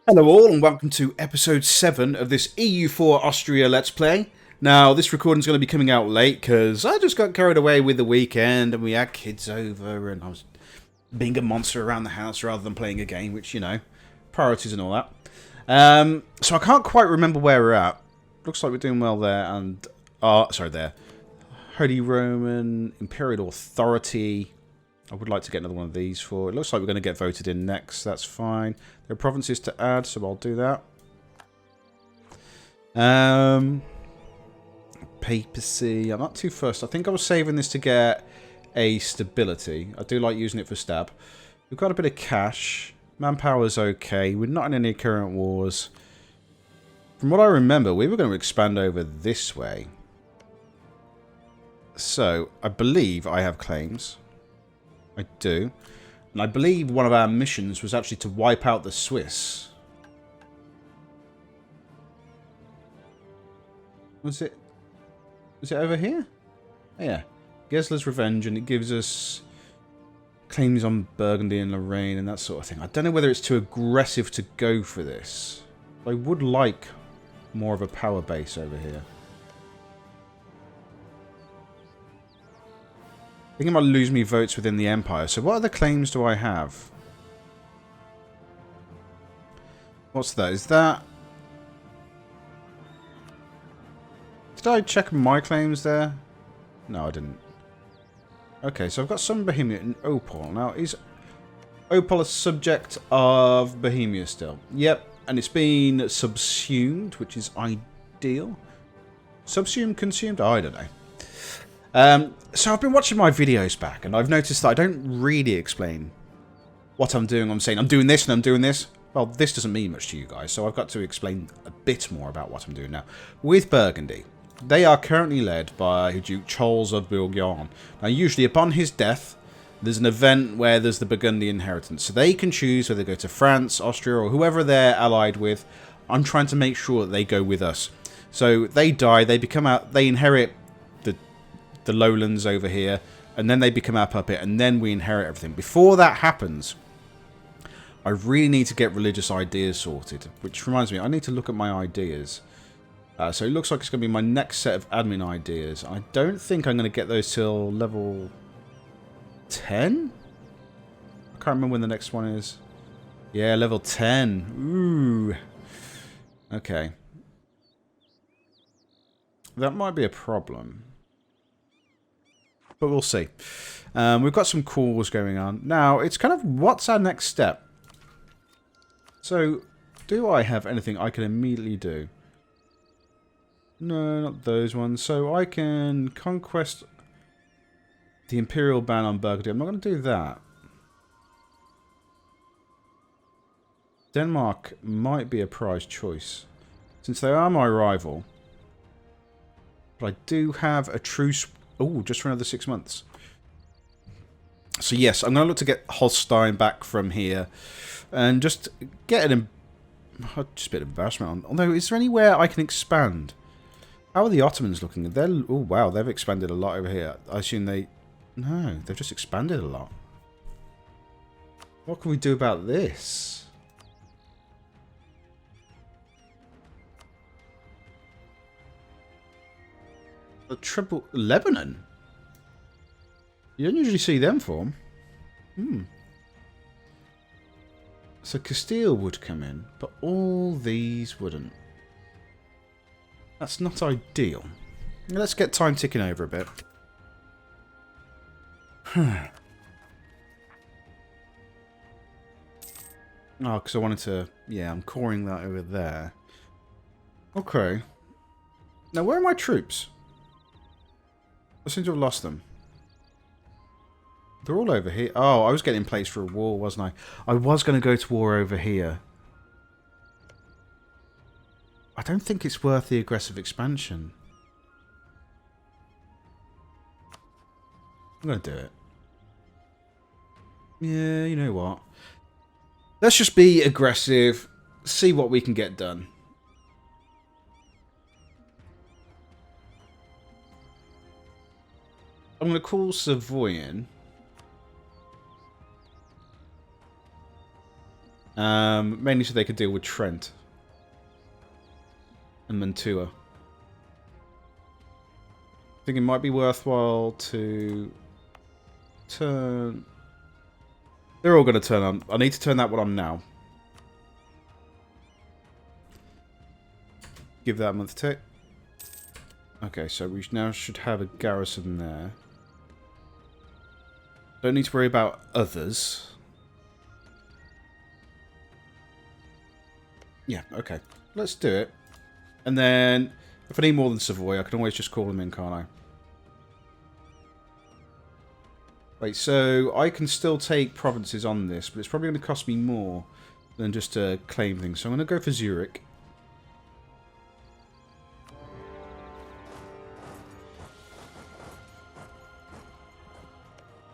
Hello all and welcome to episode 7 of this EU4 Austria Let's Play. Now this recording is going to be coming out late because I just got carried away with the weekend and we had kids over and I was being a monster around the house rather than playing a game, which, you know, priorities and all that. So I can't quite remember where we're at. Looks like we're doing well there and... there. Holy Roman Imperial Authority. I would like to get another one of these for... It looks like we're going to get voted in next. That's fine. There are provinces to add, so I'll do that. Papacy. I'm not too fussed. I think I was saving this to get a stability. I do like using it for stab. We've got a bit of cash. Manpower's okay. We're not in any current wars. From what I remember, we were going to expand over this way. So, I believe I have claims. I do. And I believe one of our missions was actually to wipe out the Swiss. Was it over here? Oh, yeah. Gesler's Revenge, and it gives us claims on Burgundy and Lorraine and that sort of thing. I don't know whether it's too aggressive to go for this. I would like more of a power base over here. I think it might lose me votes within the Empire. So what other claims do I have? What's that? Is that... Did I check my claims there? No, I didn't. Okay, so I've got some Bohemia and Opal. Now, is Opal a subject of Bohemia still? Yep, and it's been subsumed, which is ideal. Subsumed, consumed? I don't know. So I've been watching my videos back, and I've noticed that I don't really explain what I'm doing. I'm saying I'm doing this and I'm doing this. Well, this doesn't mean much to you guys, so I've got to explain a bit more about what I'm doing now. With Burgundy, they are currently led by Duke Charles of Bourgogne. Now, usually upon his death, there's an event where there's the Burgundy inheritance. So they can choose whether they go to France, Austria, or whoever they're allied with. I'm trying to make sure that they go with us. So they die, they inherit the lowlands over here, and then they become our puppet, and then we inherit everything. Before that happens, I really need to get religious ideas sorted, which reminds me, I need to look at my ideas. So it looks like it's going to be my next set of admin ideas. I don't think I'm going to get those till level 10? I can't remember when the next one is. Yeah, level 10. Ooh. Okay. That might be a problem. But we'll see. We've got some calls going on. Now, it's kind of, what's our next step? So, do I have anything I can immediately do? No, not those ones. So, I can conquest the Imperial ban on Burgundy. I'm not going to do that. Denmark might be a prize choice, since they are my rival. But I do have a truce... Oh, just for another 6 months. So yes, I'm going to look to get Holstein back from here. And just get just a bit of embarrassment on. Although, is there anywhere I can expand? How are the Ottomans looking? Oh wow, they've expanded a lot over here. I assume they... No, they've just expanded a lot. What can we do about this? A triple... Lebanon? You don't usually see them form. So Castile would come in, but all these wouldn't. That's not ideal. Let's get time ticking over a bit. Oh, because I wanted to... Yeah, I'm coring that over there. Okay. Now, where are my troops? I seem to have lost them. They're all over here. Oh, I was getting placed for a war, wasn't I? I was going to go to war over here. I don't think it's worth the aggressive expansion. I'm going to do it. Yeah, you know what? Let's just be aggressive. See what we can get done. I'm going to call Savoyan. Mainly so they could deal with Trent. And Mantua. I think it might be worthwhile to turn... They're all going to turn on. I need to turn that one on now. Give that a month tick. Okay, so we now should have a garrison there. Don't need to worry about others. Yeah, okay. Let's do it. And then, if I need more than Savoy, I can always just call them in, can't I? Wait, so I can still take provinces on this, but it's probably going to cost me more than just to claim things. So I'm going to go for Zurich.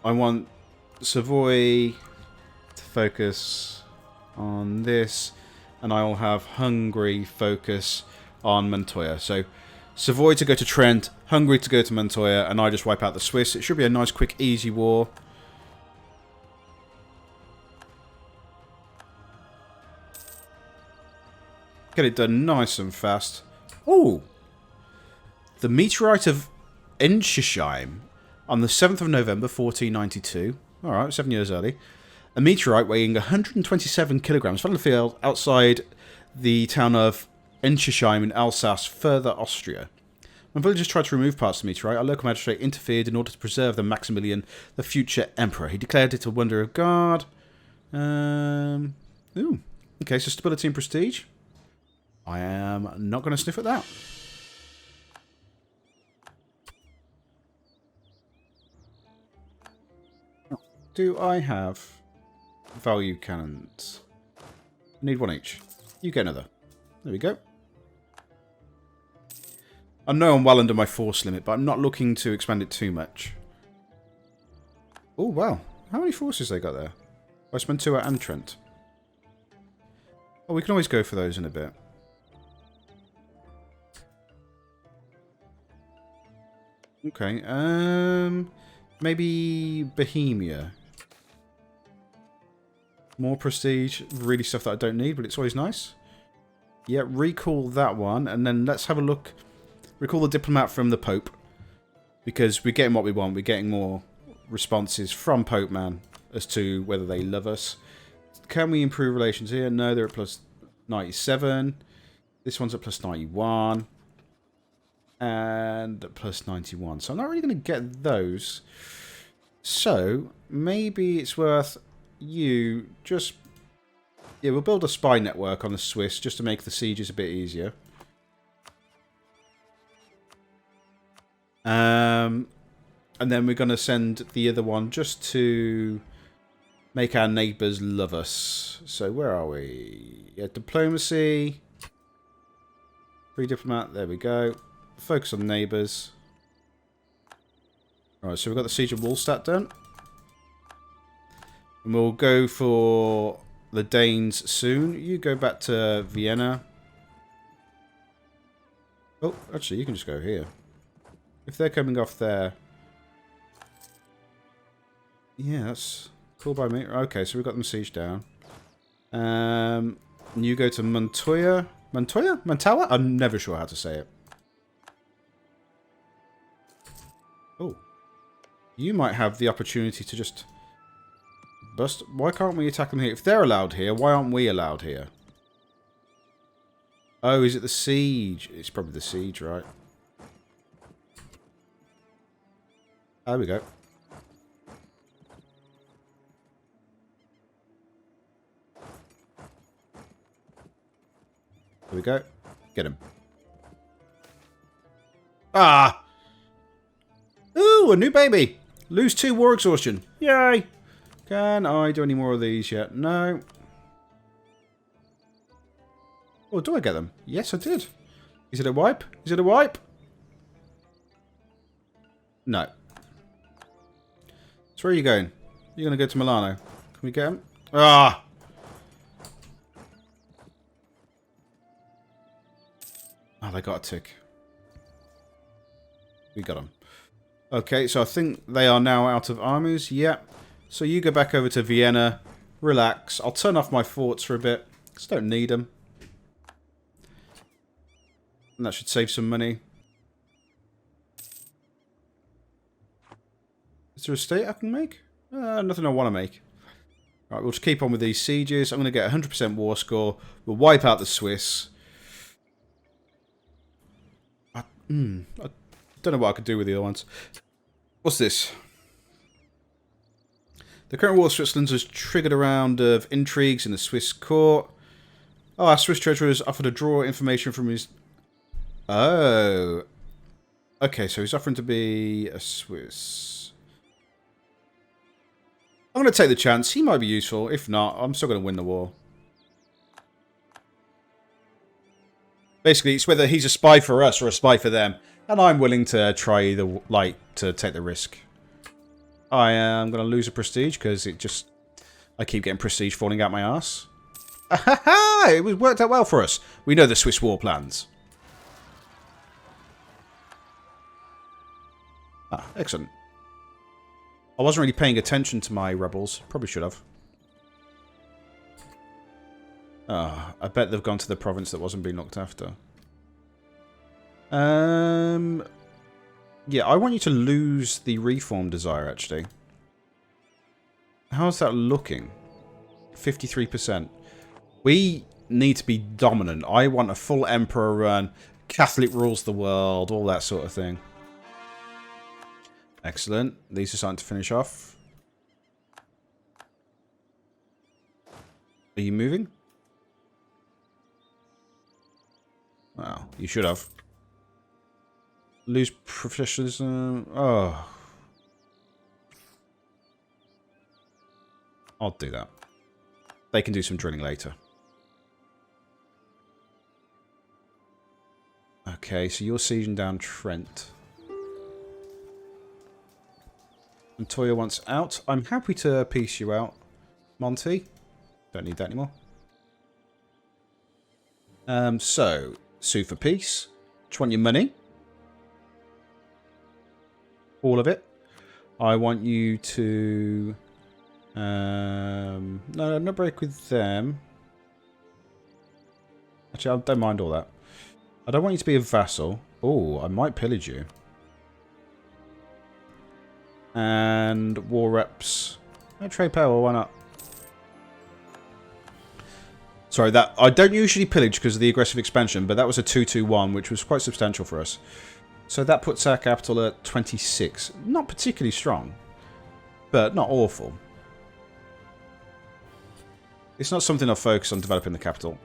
I want Savoy to focus on this, and I'll have Hungary focus on Montoya. So Savoy to go to Trent, Hungary to go to Montoya, and I just wipe out the Swiss. It should be a nice, quick, easy war. Get it done nice and fast. Ooh! The meteorite of Ensisheim on the 7th of November, 1492. Alright, 7 years early. A meteorite weighing 127 kilograms fell on the field outside the town of Ensisheim in Alsace, further Austria. When villagers tried to remove parts of the meteorite, our local magistrate interfered in order to preserve the Maximilian, the future emperor. He declared it a wonder of God. Ooh. Okay, so stability and prestige. I am not going to sniff at that. Do I have value cannons? I need one each. You get another. There we go. I know I'm well under my force limit, but I'm not looking to expand it too much. Oh, wow. How many forces they got there? I spent 2 at Trent. Oh, we can always go for those in a bit. Okay, maybe Bohemia. More prestige, really stuff that I don't need, but it's always nice. Yeah, recall that one, and then let's have a look. Recall the diplomat from the Pope, because we're getting what we want. We're getting more responses from Pope Man as to whether they love us. Can we improve relations here? No, they're at plus 97. This one's at plus 91. And plus 91. So I'm not really going to get those. So maybe it's worth you just... Yeah, we'll build a spy network on the Swiss just to make the sieges a bit easier. And then we're going to send the other one just to make our neighbours love us. So where are we? Yeah, diplomacy. Free diplomat. There we go. Focus on neighbours. Alright, so we've got the siege of Wallstatt done. And we'll go for the Danes soon. You go back to Vienna. Oh, actually, you can just go here. If they're coming off there... Yeah, that's cool by me. Okay, so we've got them siege down. And you go to Montoya. Montoya? Mantua? I'm never sure how to say it. Oh. You might have the opportunity to just... bust. Why can't we attack them here? If they're allowed here, why aren't we allowed here? Oh, is it the siege? It's probably the siege, right? There we go. There we go. Get him. Ah! Ooh, a new baby! Lose 2 war exhaustion. Yay! Can I do any more of these yet? No. Oh, do I get them? Yes, I did. Is it a wipe? Is it a wipe? No. So where are you going? You're going to go to Milano. Can we get him? Ah! Oh, they got a tick. We got them. Okay, so I think they are now out of armies. Yep. So you go back over to Vienna. Relax. I'll turn off my forts for a bit. Just don't need them. And that should save some money. Is there a state I can make? Nothing I want to make. Right, we'll just keep on with these sieges. I'm going to get 100% war score. We'll wipe out the Swiss. I don't know what I could do with the other ones. What's this? The current war of Switzerland has triggered a round of intrigues in the Swiss court. Oh, our Swiss treasurer has offered to draw information from his... Oh. Okay, so he's offering to be a Swiss. I'm going to take the chance. He might be useful. If not, I'm still going to win the war. Basically, it's whether he's a spy for us or a spy for them. And I'm willing to try either, to take the risk. I am going to lose a prestige because I keep getting prestige falling out my ass. Aha! It worked out well for us. We know the Swiss war plans. Ah, excellent. I wasn't really paying attention to my rebels. Probably should have. Ah, I bet they've gone to the province that wasn't being looked after. Yeah, I want you to lose the reform desire, actually. How's that looking? 53%. We need to be dominant. I want a full emperor run. Catholic rules the world. All that sort of thing. Excellent. These are starting to finish off. Are you moving? Wow, you should have. Lose professionalism. Oh. I'll do that. They can do some drilling later. Okay, so you're sieging down Trent. Montoya wants out. I'm happy to piece you out, Monty. Don't need that anymore. So, sue for peace. Just want your money. All of it. I want you to... no, not break with them. Actually, I don't mind all that. I don't want you to be a vassal. Oh, I might pillage you. And war reps. No trade power, why not? Sorry, that I don't usually pillage because of the aggressive expansion, but that was a 2-2-1, which was quite substantial for us. So that puts our capital at 26. Not particularly strong, but not awful. It's not something I focus on developing the capital.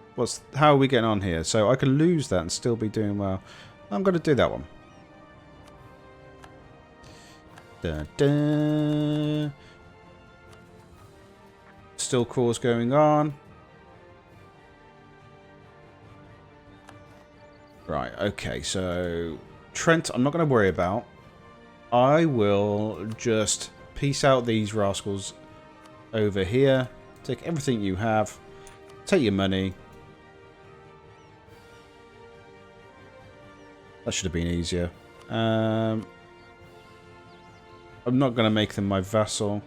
How are we getting on here? So I can lose that and still be doing well. I'm going to do that one. Da, da. Still cause going on. Right, okay, so Trent, I'm not going to worry about. I will just piece out these rascals over here. Take everything you have. Take your money. That should have been easier. I'm not going to make them my vassal,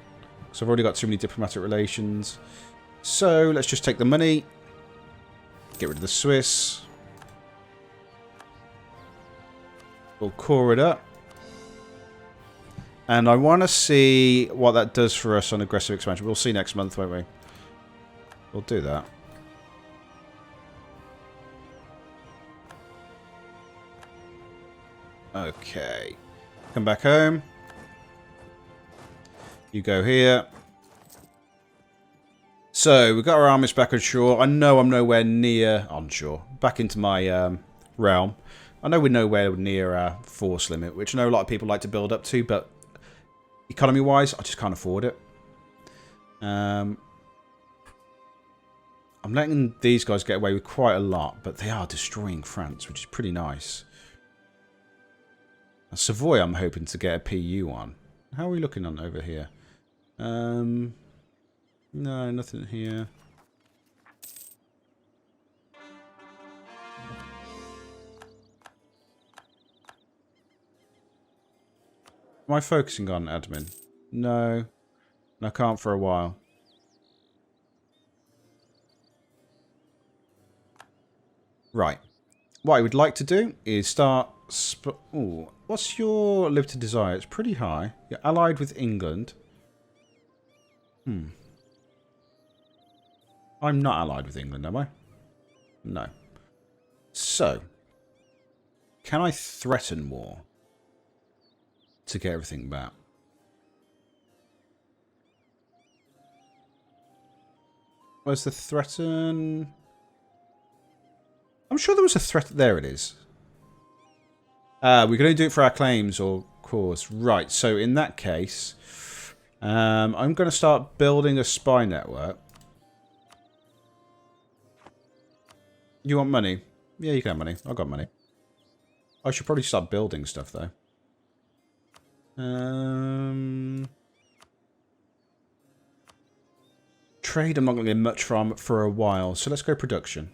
because I've already got too many diplomatic relations. So let's just take the money. Get rid of the Swiss. We'll core it up. And I want to see what that does for us on aggressive expansion. We'll see next month, won't we? We'll do that. Okay. Come back home. You go here. So, we've got our armies back on shore. I know I'm nowhere near onshore. Back into my realm. I know we're nowhere near our force limit, which I know a lot of people like to build up to, but economy-wise, I just can't afford it. I'm letting these guys get away with quite a lot, but they are destroying France, which is pretty nice. Savoy, I'm hoping to get a PU on. How are we looking on over here? No, nothing here. Am I focusing on admin? No. I can't for a while. Right. What I would like to do is start... Ooh, what's your limited desire? It's pretty high. You're allied with England. I'm not allied with England, am I? No. So, can I threaten war to get everything back? Where's the threaten? I'm sure there was a threat. There it is. We can only do it for our claims or cause. Right, so in that case, I'm going to start building a spy network. You want money? Yeah, you can have money. I've got money. I should probably start building stuff, though. Trade, I'm not going to get much from for a while, so let's go production.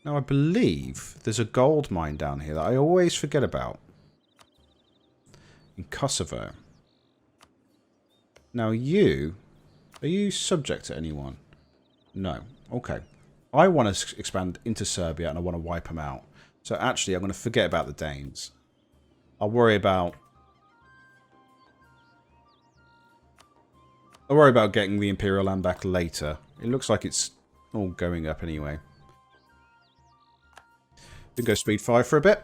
Now, I believe there's a gold mine down here that I always forget about. In Kosovo. Now, are you subject to anyone? No. Okay. I want to expand into Serbia and I want to wipe them out. So actually, I'm going to forget about the Danes. I'll worry about getting the Imperial land back later. It looks like it's all going up anyway. We can go speed 5 for a bit.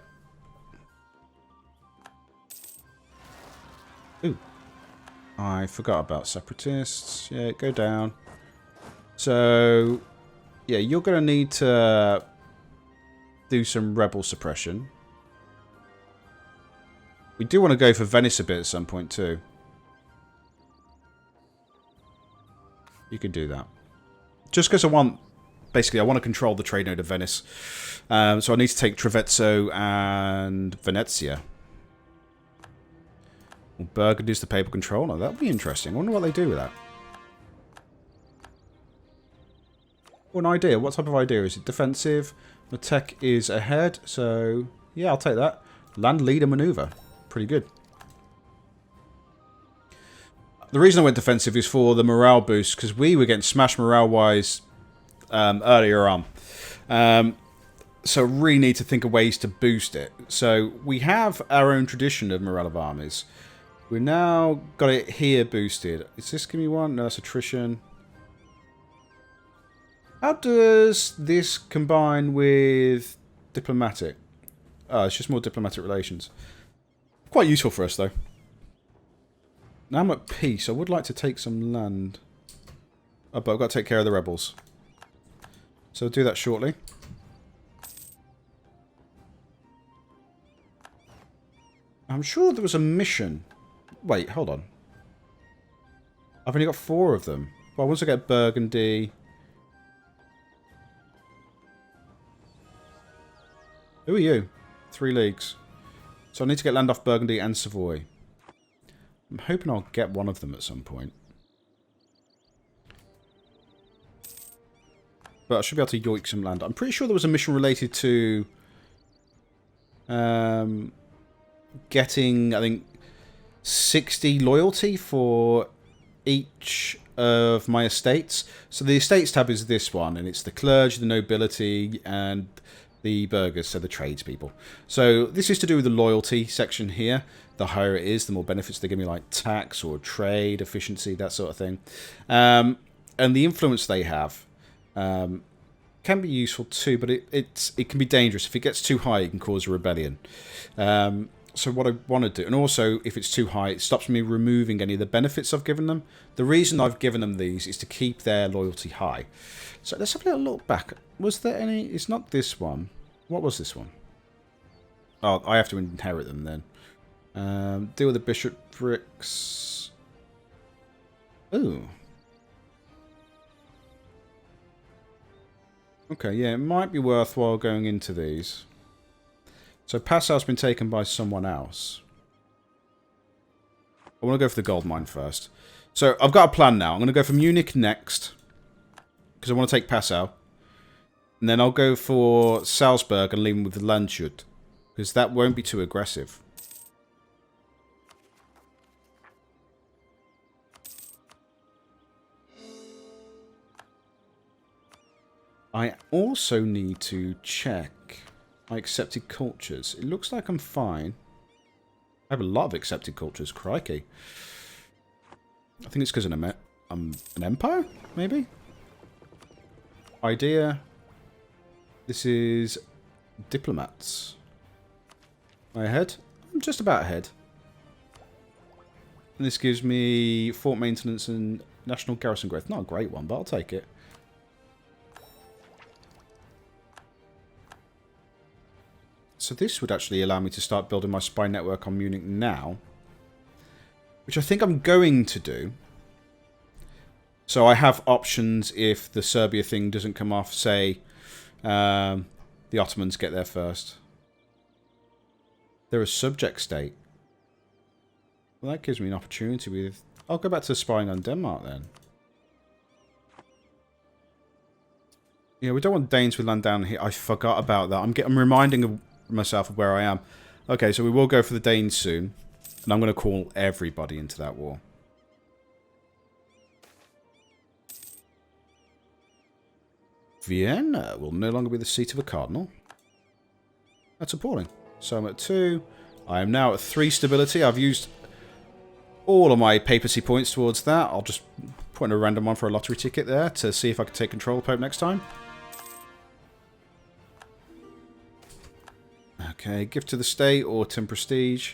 Ooh. I forgot about separatists. Yeah, go down. So, yeah, you're going to need to do some rebel suppression. We do want to go for Venice a bit at some point too. You can do that. Just because I want... Basically, I want to control the trade node of Venice. So I need to take Treviso and Venezia. Well, Burgundy's the papal control. Oh, that would be interesting. I wonder what they do with that. Oh, an idea. What type of idea? Is it defensive? The tech is ahead. So, yeah, I'll take that. Land leader maneuver. Pretty good. The reason I went defensive is for the morale boost, because we were getting smashed morale-wise earlier on. So really need to think of ways to boost it. So we have our own tradition of morale of armies. We've now got it here boosted. Is this give me one? No, that's attrition. How does this combine with diplomatic? Oh, it's just more diplomatic relations. Quite useful for us, though. Now I'm at peace. I would like to take some land. Oh, but I've got to take care of the rebels. So I'll do that shortly. I'm sure there was a mission. Wait, hold on. I've only got 4 of them. Well, once I get Burgundy... Who are you? 3 leagues. So I need to get land off Burgundy and Savoy. I'm hoping I'll get one of them at some point. But I should be able to yoik some land. I'm pretty sure there was a mission related to... getting, I think, 60 loyalty for each of my estates. So the estates tab is this one, and it's the clergy, the nobility, and the burghers, so the tradespeople. So this is to do with the loyalty section here. The higher it is, the more benefits they give me, like tax or trade, efficiency, that sort of thing. And the influence they have can be useful too, but it can be dangerous. If it gets too high, it can cause a rebellion. So what I want to do, and also if it's too high, it stops me removing any of the benefits I've given them. The reason I've given them these is to keep their loyalty high. So let's have a little look back. Was there any... It's not this one. What was this one? Oh, I have to inherit them then. Deal with the bishoprics. Ooh. Okay, yeah, it might be worthwhile going into these. So Passau's been taken by someone else. I want to go for the gold mine first. So I've got a plan now. I'm going to go for Munich next, because I want to take Passau. And then I'll go for Salzburg and leave them with the Landshut, because that won't be too aggressive. I also need to check my accepted cultures. It looks like I'm fine. I have a lot of accepted cultures. Crikey. I think it's because I'm an empire, maybe? Idea. This is diplomats. Am I ahead? I'm just about ahead. And this gives me fort maintenance and national garrison growth. Not a great one, but I'll take it. So this would actually allow me to start building my spy network on Munich now. Which I think I'm going to do. So I have options if the Serbia thing doesn't come off. Say, the Ottomans get there first. They're a subject state. Well, that gives me an opportunity with... I'll go back to spying on Denmark then. Yeah, we don't want Danes with land down here. I forgot about that. I'm reminding myself of where I am. Okay, so we will go for the Danes soon. And I'm going to call everybody into that war. Vienna will no longer be the seat of a cardinal. That's appalling. So I'm at 2. I am now at 3 stability. I've used all of my papacy points towards that. I'll just put in a random one for a lottery ticket there to see if I can take control of the Pope next time. Okay, gift to the state or 10 prestige.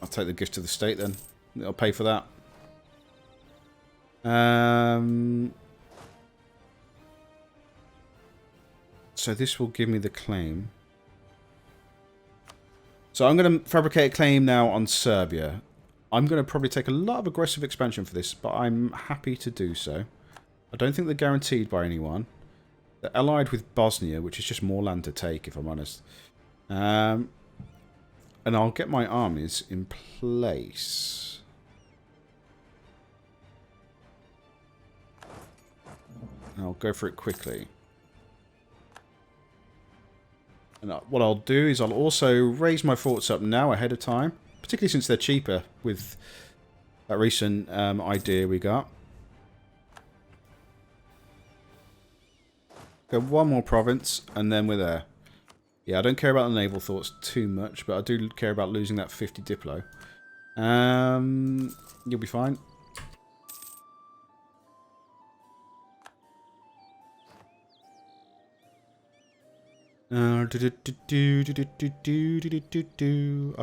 I'll take the gift to the state then. I'll pay for that. So this will give me the claim. So I'm going to fabricate a claim now on Serbia. I'm going to probably take a lot of aggressive expansion for this, but I'm happy to do so. I don't think they're guaranteed by anyone. They're allied with Bosnia, which is just more land to take, if I'm honest. And I'll get my armies in place. I'll go for it quickly. And what I'll do is I'll also raise my forts up now ahead of time. Particularly since they're cheaper with that recent idea we got. Go one more province and then we're there. Yeah, I don't care about the naval thoughts too much, but I do care about losing that 50 Diplo. You'll be fine. I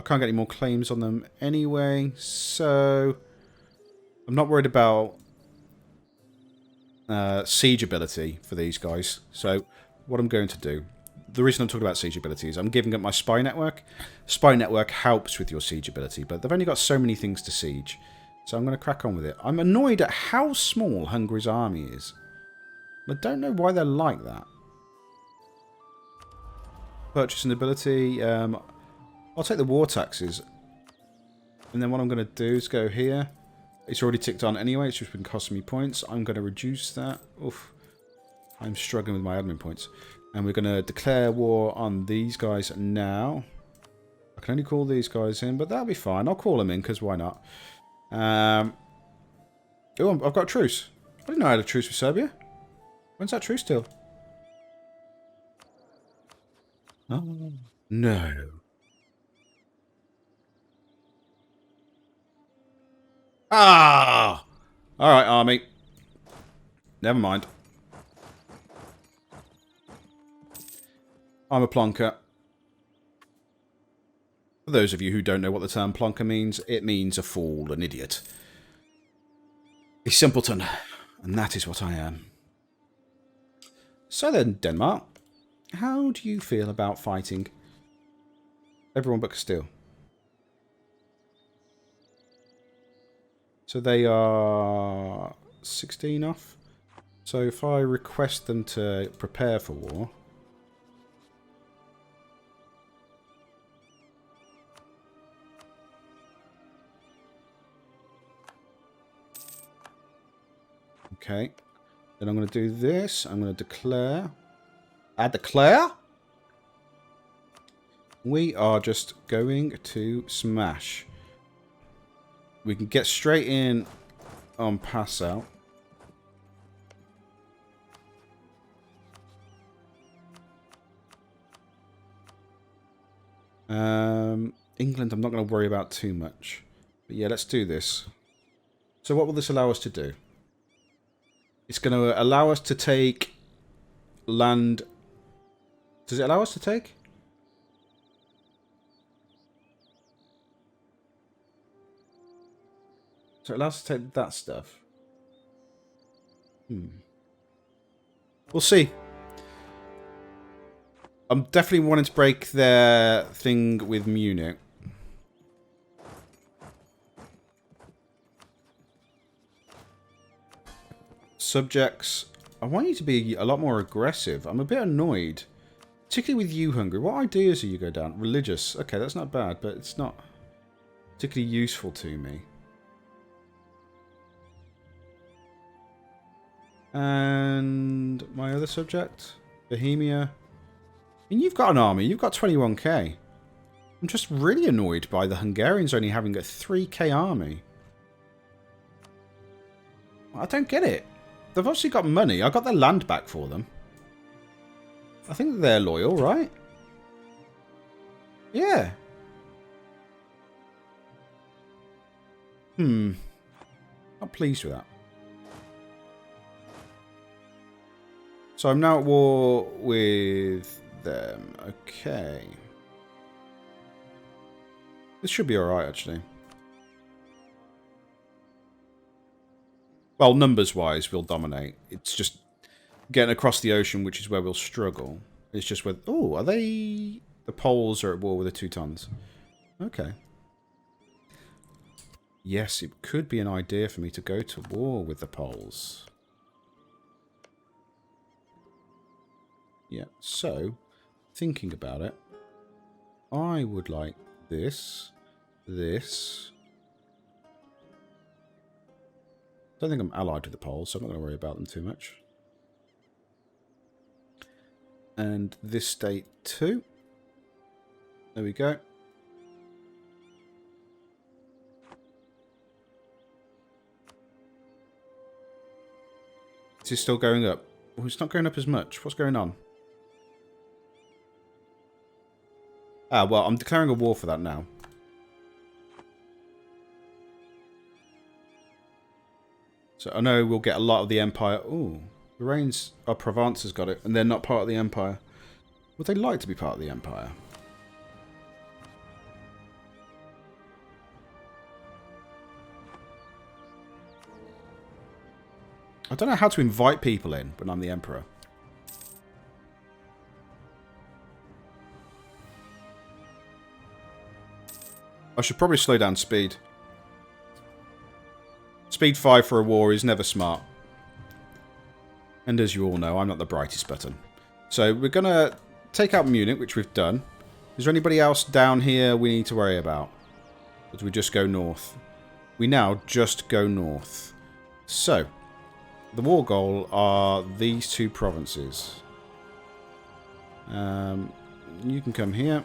can't get any more claims on them anyway, so I'm not worried about siege ability for these guys. So what I'm going to do, the reason I'm talking about siege ability is I'm giving up my spy network. Spy network helps with your siege ability, but they've only got so many things to siege. So I'm going to crack on with it. I'm annoyed at how small Hungary's army is. I don't know why they're like that. Purchasing ability. I'll take the war taxes. And then what I'm going to do is go here. It's already ticked on anyway. It's just been costing me points. I'm going to reduce that. Oof. I'm struggling with my admin points. And we're going to declare war on these guys now. I can only call these guys in, but that'll be fine. I'll call them in, because why not? Oh, I've got a truce. I didn't know I had a truce with Serbia. When's that truce till? Oh, no. Ah! Alright, army. Never mind. I'm a plonker. For those of you who don't know what the term plonker means, it means a fool, an idiot. A simpleton. And that is what I am. So then, Denmark. How do you feel about fighting everyone but Castile? So they are 16 off. So if I request them to prepare for war... Okay. Then I'm going to do this. I'm going to declare... I declare we are just going to smash. We can get straight in on pass out. England I'm not going to worry about too much. But yeah, let's do this. So what will this allow us to do? It's going to allow us to take land. Does it allow us to take? So it allows us to take that stuff. We'll see. I'm definitely wanting to break their thing with Munich. Subjects. I want you to be a lot more aggressive. I'm a bit annoyed. Particularly with you, Hungary. What ideas do you go down? Religious. Okay, that's not bad, but it's not particularly useful to me. And my other subject? Bohemia. I mean, you've got an army. You've got 21k. I'm just really annoyed by the Hungarians only having a 3k army. I don't get it. They've obviously got money. I got their land back for them. I think they're loyal, right? Yeah. Not pleased with that. So I'm now at war with them. Okay. This should be alright, actually. Well, numbers-wise, we'll dominate. It's just getting across the ocean, which is where we'll struggle. It's just where... Oh, are they... The Poles are at war with the Teutons. Okay. Yes, it could be an idea for me to go to war with the Poles. Yeah, so, thinking about it, I would like this. I don't think I'm allied with the Poles, so I'm not going to worry about them too much. And this state too. There we go. Is it still going up? Oh, it's not going up as much. What's going on? Ah, well, I'm declaring a war for that now. So I know we'll get a lot of the Empire. Ooh, Lorraine's... Oh, Provence has got it, and they're not part of the Empire. Would they like to be part of the Empire? I don't know how to invite people in when I'm the Emperor. I should probably slow down speed. Speed 5 for a war is never smart. And as you all know, I'm not the brightest button. So we're going to take out Munich, which we've done. Is there anybody else down here we need to worry about? Or do we just go north? We now just go north. So, the war goal are these two provinces. You can come here.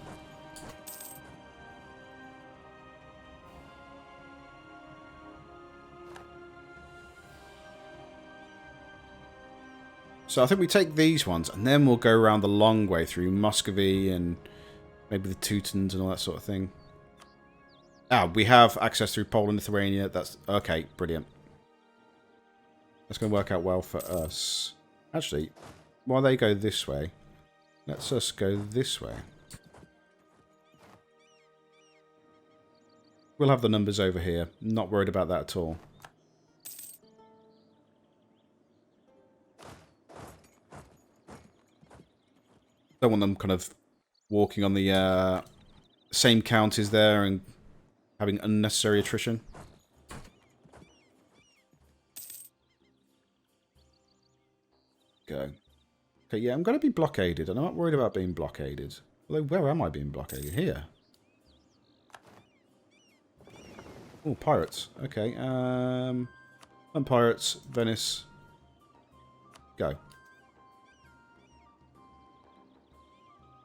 So I think we take these ones, and then we'll go around the long way through Muscovy and maybe the Teutons and all that sort of thing. Ah, we have access through Poland, Lithuania. That's okay, brilliant. That's going to work out well for us. Actually, while they go this way, let's us go this way. We'll have the numbers over here. Not worried about that at all. Don't want them kind of walking on the same counties there and having unnecessary attrition. Go. Okay, yeah, I'm going to be blockaded. I'm not worried about being blockaded. Although, where am I being blockaded? Here. Oh, pirates. Okay. Pirates. Venice. Go.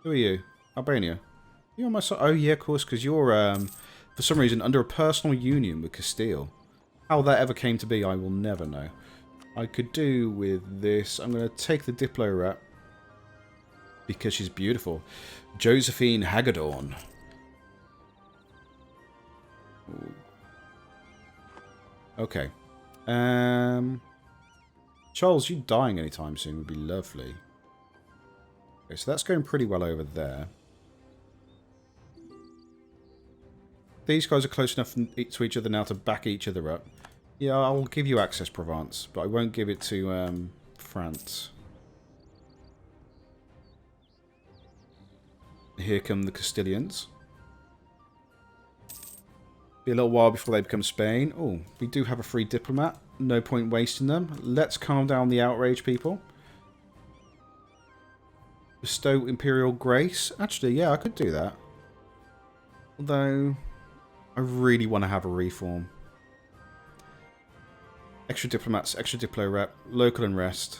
Who are you? Albania. You're on my side. Oh, yeah, of course, because you're, for some reason, under a personal union with Castile. How that ever came to be, I will never know. I could do with this. I'm going to take the Diplo rep because she's beautiful. Josephine Hagedorn. Okay. Charles, you dying anytime soon would be lovely. Okay, so that's going pretty well over there. These guys are close enough to each other now to back each other up. Yeah, I'll give you access, Provence, but I won't give it to France. Here come the Castilians. Be a little while before they become Spain. Oh, we do have a free diplomat. No point wasting them. Let's calm down the outrage, people. Bestow Imperial Grace. Actually, yeah, I could do that. Although, I really want to have a reform. Extra diplomats, extra diplo rep, local unrest.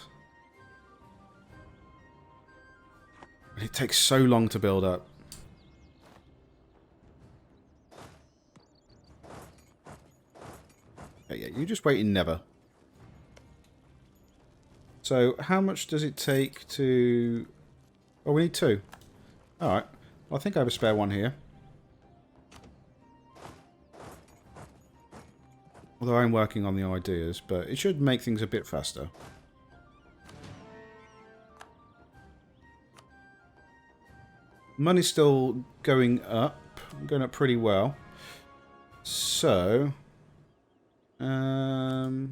It takes so long to build up. Yeah, you just wait in never. So, how much does it take to... Oh, we need 2. Alright. Well, I think I have a spare one here. Although I'm working on the ideas, but it should make things a bit faster. Money's still going up pretty well. So, probably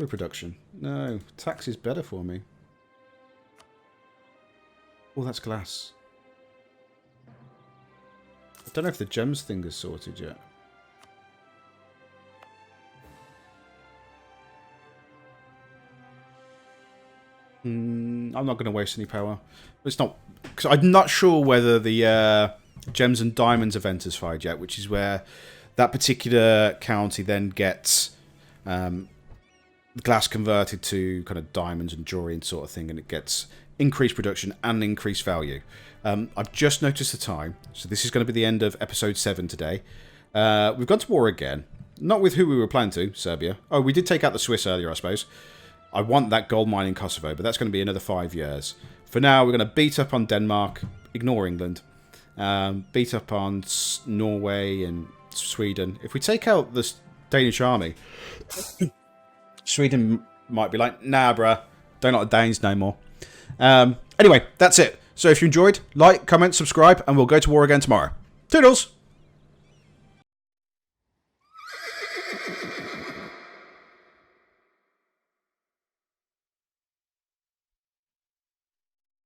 production. No, tax is better for me. Oh, that's glass. I don't know if the gems thing is sorted yet. I'm not going to waste any power. It's not, because I'm not sure whether the Gems and Diamonds event is fired yet, which is where that particular county then gets glass converted to kind of diamonds and jewelry and sort of thing, and it gets increased production and increased value. I've just noticed the time, so this is going to be the end of episode 7 today. We've gone to war again. Not with who we were planning to, Serbia. Oh, we did take out the Swiss earlier, I suppose. I want that gold mine in Kosovo, but that's going to be another 5 years. For now, we're going to beat up on Denmark, ignore England, beat up on Norway and Sweden. If we take out the Danish army, Sweden might be like, nah, bruh, don't like the Danes no more. Anyway, that's it. So if you enjoyed, like, comment, subscribe, and we'll go to war again tomorrow. Toodles!